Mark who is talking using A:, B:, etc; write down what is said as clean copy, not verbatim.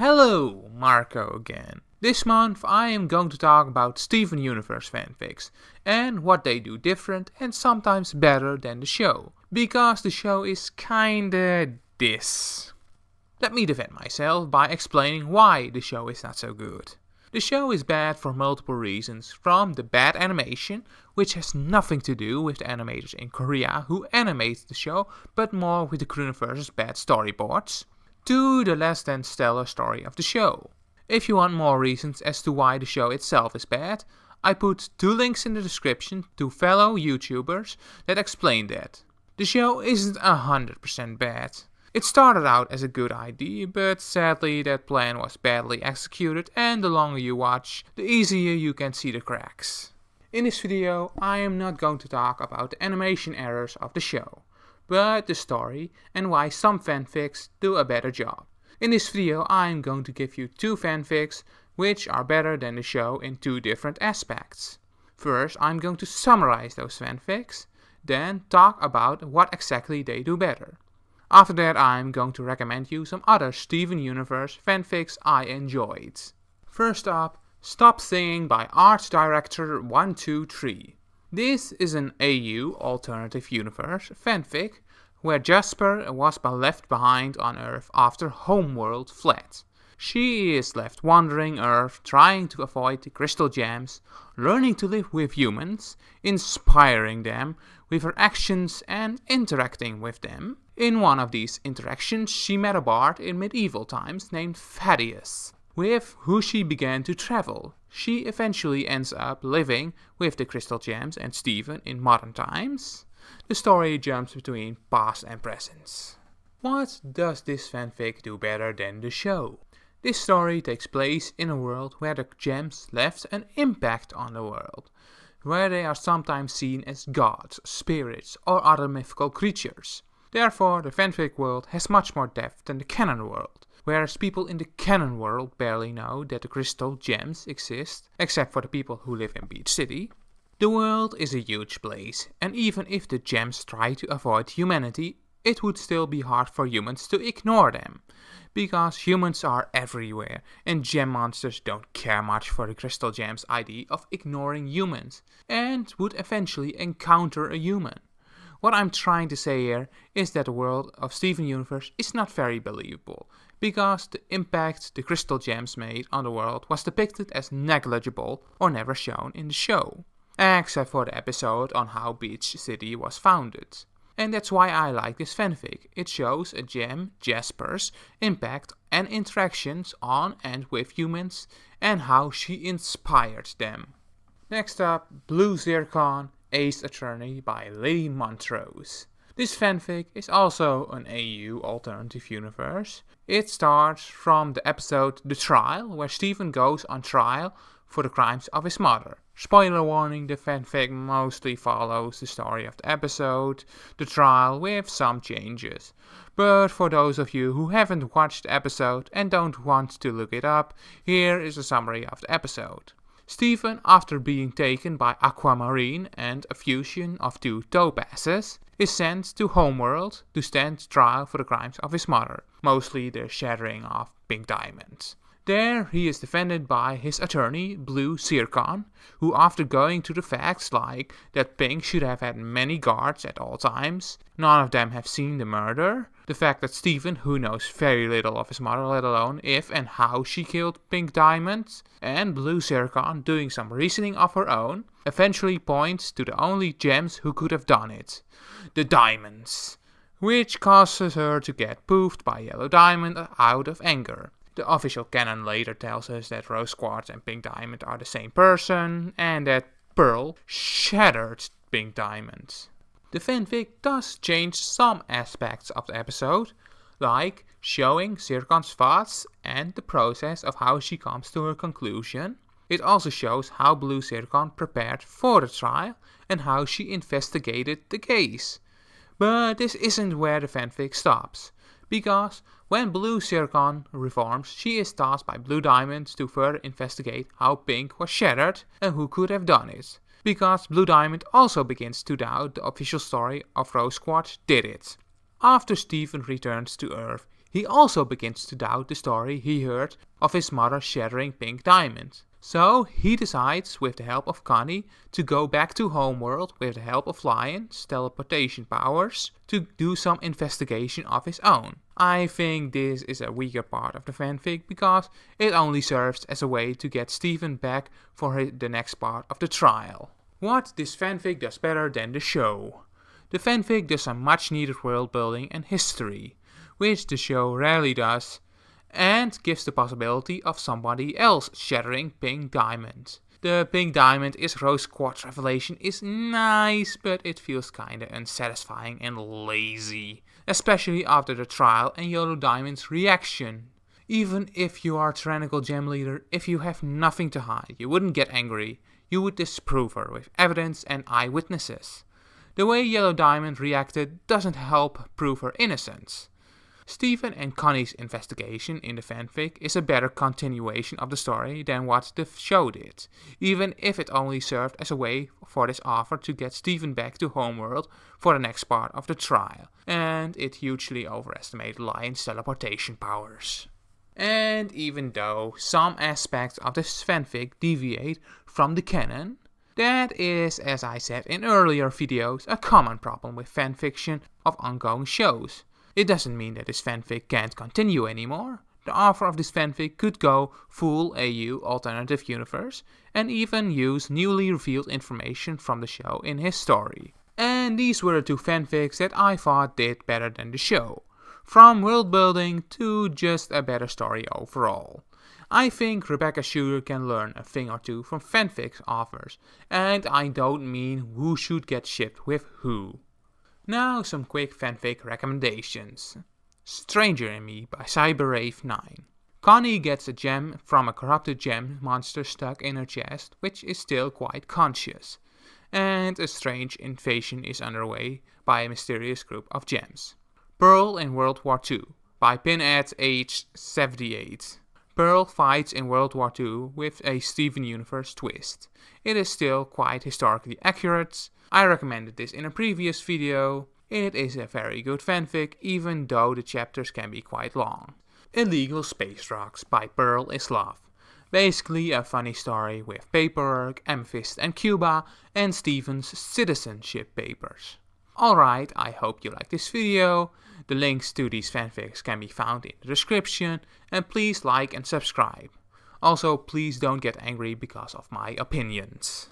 A: Hello, Marco again. This month I am going to talk about Steven Universe fanfics and what they do different and sometimes better than the show, because the show is kinda this. Let me defend myself by explaining why the show is not so good. The show is bad for multiple reasons, from the bad animation, which has nothing to do with the animators in Korea who animate the show, but more with the universe's bad storyboards, to the less than stellar story of the show. If you want more reasons as to why the show itself is bad, I put 2 links in the description to fellow YouTubers that explain that. The show isn't 100% bad. It started out as a good idea, but sadly that plan was badly executed, and the longer you watch, the easier you can see the cracks. In this video, I am not going to talk about the animation errors of the show, but the story and why some fanfics do a better job. In this video I am going to give you 2 fanfics which are better than the show in 2 different aspects. First I'm going to summarize those fanfics, then talk about what exactly they do better. After that I'm going to recommend you some other Steven Universe fanfics I enjoyed. First up, Stop Singing by Art Director 123. This is an AU alternative universe fanfic where Jasper was left behind on Earth after Homeworld fled. She is left wandering Earth, trying to avoid the crystal gems, learning to live with humans, inspiring them with her actions and interacting with them. In one of these interactions she met a bard in medieval times named Thaddeus, with who she began to travel. She eventually ends up living with the crystal gems and Steven in modern times. The story jumps between past and present. What does this fanfic do better than the show? This story takes place in a world where the gems left an impact on the world, where they are sometimes seen as gods, spirits, or other mythical creatures. Therefore, the fanfic world has much more depth than the canon world, whereas people in the canon world barely know that the crystal gems exist, except for the people who live in Beach City. The world is a huge place, and even if the gems try to avoid humanity, it would still be hard for humans to ignore them, because humans are everywhere, and gem monsters don't care much for the crystal gems' idea of ignoring humans, and would eventually encounter a human. What I'm trying to say here is that the world of Steven Universe is not very believable, because the impact the crystal gems made on the world was depicted as negligible or never shown in the show, except for the episode on how Beach City was founded. And that's why I like this fanfic. It shows a gem, Jasper's, impact and interactions on and with humans, and how she inspired them. Next up, Blue Zircon, Ace Attorney by Lady Montrose. This fanfic is also an AU alternative universe. It starts from the episode The Trial, where Steven goes on trial for the crimes of his mother. Spoiler warning, the fanfic mostly follows the story of the episode, The Trial, with some changes. But for those of you who haven't watched the episode and don't want to look it up, here is a summary of the episode. Steven, after being taken by Aquamarine and a fusion of 2 topazes, is sent to Homeworld to stand trial for the crimes of his mother, mostly the shattering of Pink Diamond. There he is defended by his attorney, Blue Zircon, who, after going to the facts like that Pink should have had many guards at all times, none of them have seen the murder, the fact that Steven, who knows very little of his mother, let alone if and how she killed Pink Diamond, and Blue Zircon doing some reasoning of her own, eventually points to the only gems who could have done it, the diamonds, which causes her to get poofed by Yellow Diamond out of anger. The official canon later tells us that Rose Quartz and Pink Diamond are the same person, and that Pearl shattered Pink Diamond. The fanfic does change some aspects of the episode, like showing Zircon's thoughts and the process of how she comes to her conclusion. It also shows how Blue Zircon prepared for the trial and how she investigated the case. But this isn't where the fanfic stops, because when Blue Zircon reforms, she is tasked by Blue Diamond to further investigate how Pink was shattered and who could have done it, because Blue Diamond also begins to doubt the official story of Rose Quartz did it. After Steven returns to Earth, He also begins to doubt the story he heard of his mother shattering pink diamonds. So he decides, with the help of Connie, to go back to Homeworld with the help of Lion's teleportation powers to do some investigation of his own. I think this is a weaker part of the fanfic because it only serves as a way to get Steven back for the next part of the trial. What this fanfic does better than the show? The fanfic does some much needed world building and history, which the show rarely does, and gives the possibility of somebody else shattering pink diamonds. The pink diamond is Rose Quartz revelation is nice, but it feels kinda unsatisfying and lazy, especially after the trial and Yellow Diamond's reaction. Even if you are a tyrannical gem leader, if you have nothing to hide, you wouldn't get angry, you would disprove her with evidence and eyewitnesses. The way Yellow Diamond reacted doesn't help prove her innocence. Steven and Connie's investigation in the fanfic is a better continuation of the story than what the show did, even if it only served as a way for this author to get Steven back to Homeworld for the next part of the trial, and it hugely overestimated Lion's teleportation powers. And even though some aspects of this fanfic deviate from the canon, that is, as I said in earlier videos, a common problem with fanfiction of ongoing shows. It doesn't mean that this fanfic can't continue anymore. The author of this fanfic could go full AU alternative universe and even use newly revealed information from the show in his story. And these were the two fanfics that I thought did better than the show. From world building to just a better story overall. I think Rebecca Shooter can learn a thing or two from fanfic authors, and I don't mean who should get shipped with who. Now some quick fanfic recommendations. Stranger in Me by CyberRave9. Connie gets a gem from a corrupted gem monster stuck in her chest, which is still quite conscious. And a strange invasion is underway by a mysterious group of gems. Pearl in World War II by Pinhead Age 78. Pearl fights in World War II with a Steven Universe twist. It is still quite historically accurate. I recommended this in a previous video. It is a very good fanfic, even though the chapters can be quite long. Illegal Space Rocks by Pearl is Love. Basically a funny story with paperwork, Amethyst and Cuba, and Steven's citizenship papers. Alright, I hope you liked this video. The links to these fanfics can be found in the description, and please like and subscribe. Also, please don't get angry because of my opinions.